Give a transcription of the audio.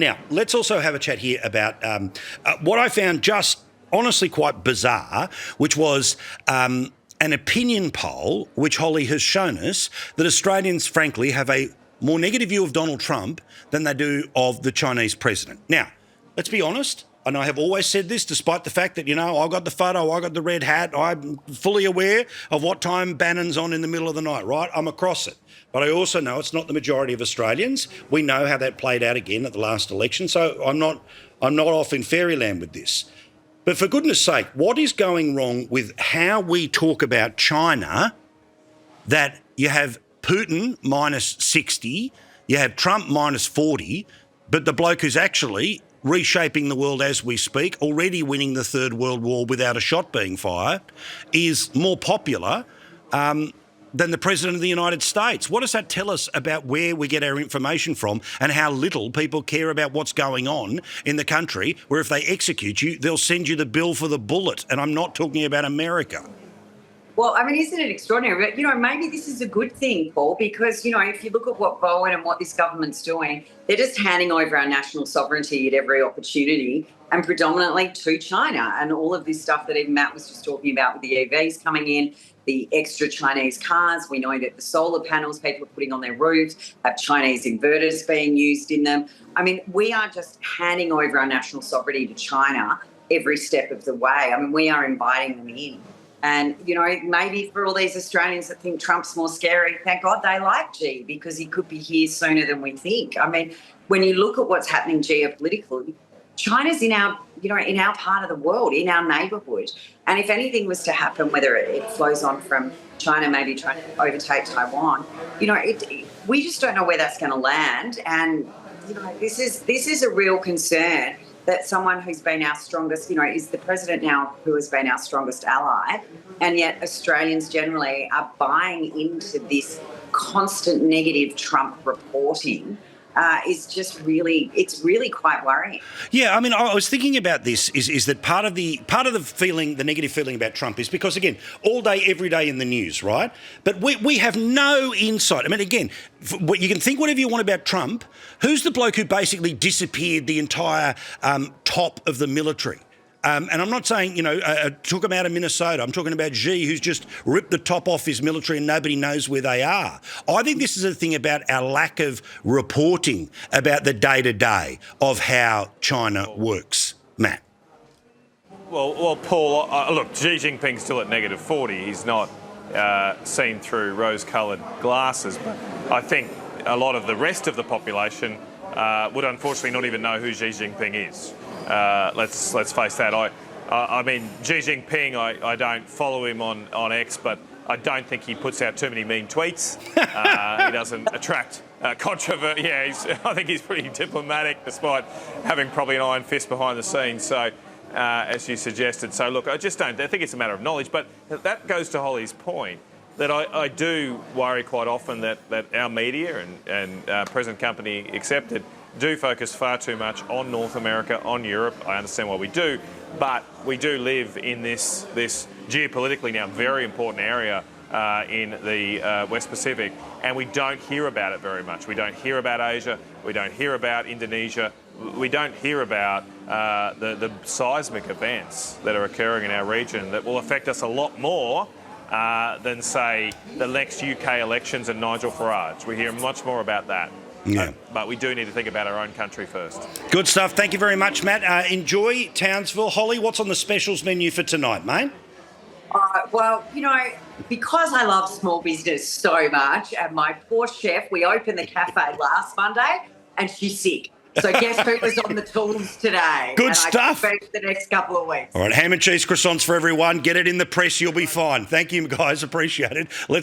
Now, let's also have a chat here about what I found just honestly quite bizarre, which was an opinion poll which Holly has shown us that Australians, frankly, have a more negative view of Donald Trump than they do of the Chinese president. Now, let's be honest, and I have always said this, despite the fact that, you know, I got the photo, I got the red hat, I'm fully aware of what time Bannon's on in the middle of the night, right? I'm across it. But I also know it's not the majority of Australians. We know how that played out again at the last election, so I'm not off in fairyland with this. But for goodness sake, what is going wrong with how we talk about China that you have Putin minus 60, you have Trump minus 40, but the bloke who's actually reshaping the world as we speak, already winning the Third World War without a shot being fired, is more popular than the President of the United States. What does that tell us about where we get our information from and how little people care about what's going on in the country, where if they execute you, they'll send you the bill for the bullet? And I'm not talking about America. Well, I mean, isn't it extraordinary? But, you know, maybe this is a good thing, Paul, because, you know, if you look at what Bowen and what this government's doing, they're just handing over our national sovereignty at every opportunity, and predominantly to China. And all of this stuff that even Matt was just talking about with the EVs coming in, the extra Chinese cars. We know that the solar panels people are putting on their roofs have Chinese inverters being used in them. I mean, we are just handing over our national sovereignty to China every step of the way. I mean, we are inviting them in. And, you know, maybe for all these Australians that think Trump's more scary, thank God they like Xi, because he could be here sooner than we think. I mean, when you look at what's happening geopolitically, China's in our, you know, in our part of the world, in our neighbourhood. And if anything was to happen, whether it flows on from China, maybe trying to overtake Taiwan, you know, we just don't know where that's going to land. And, you know, this is a real concern that someone who's been our strongest, you know, is the president now who has been our strongest ally, and yet Australians generally are buying into this constant negative Trump reporting. Is just really, it's really quite worrying. Yeah, I mean, I was thinking about this is that part of the feeling, the negative feeling about Trump is because, again, all day, every day in the news, right? But we have no insight. I mean, again, you can think whatever you want about Trump. Who's the bloke who basically disappeared the entire top of the military? And I'm not saying, you know, took him out of Minnesota. I'm talking about Xi, who's just ripped the top off his military and nobody knows where they are. I think this is a thing about our lack of reporting about the day-to-day of how China works. Matt. Well, Paul, look, Xi Jinping's still at -40. He's not seen through rose-coloured glasses. But I think a lot of the rest of the population would unfortunately not even know who Xi Jinping is. Let's face that. I mean, Xi Jinping, I don't follow him on X, but I don't think he puts out too many mean tweets. He doesn't attract controversy. Yeah, I think he's pretty diplomatic, despite having probably an iron fist behind the scenes. So, as you suggested. So, look, I think it's a matter of knowledge. But that goes to Holly's point, that I do worry quite often that our media and present company accepted do focus far too much on North America, on Europe. I understand why we do, but we do live in this geopolitically now very important area in the West Pacific, and we don't hear about it very much. We don't hear about Asia. We don't hear about Indonesia. We don't hear about the seismic events that are occurring in our region that will affect us a lot more than, say, the next UK elections and Nigel Farage. We hear much more about that. Yeah. But we do need to think about our own country first. Good stuff. Thank you very much, Matt. Enjoy Townsville. Holly, what's on the specials menu for tonight, mate? Well, you know, because I love small business so much, and my poor chef, we opened the cafe last Monday and she's sick. So guess who was on the tools today? Good stuff. I expect the next couple of weeks. All right, ham and cheese croissants for everyone. Get it in the press. You'll be fine. Thank you, guys. Appreciate it.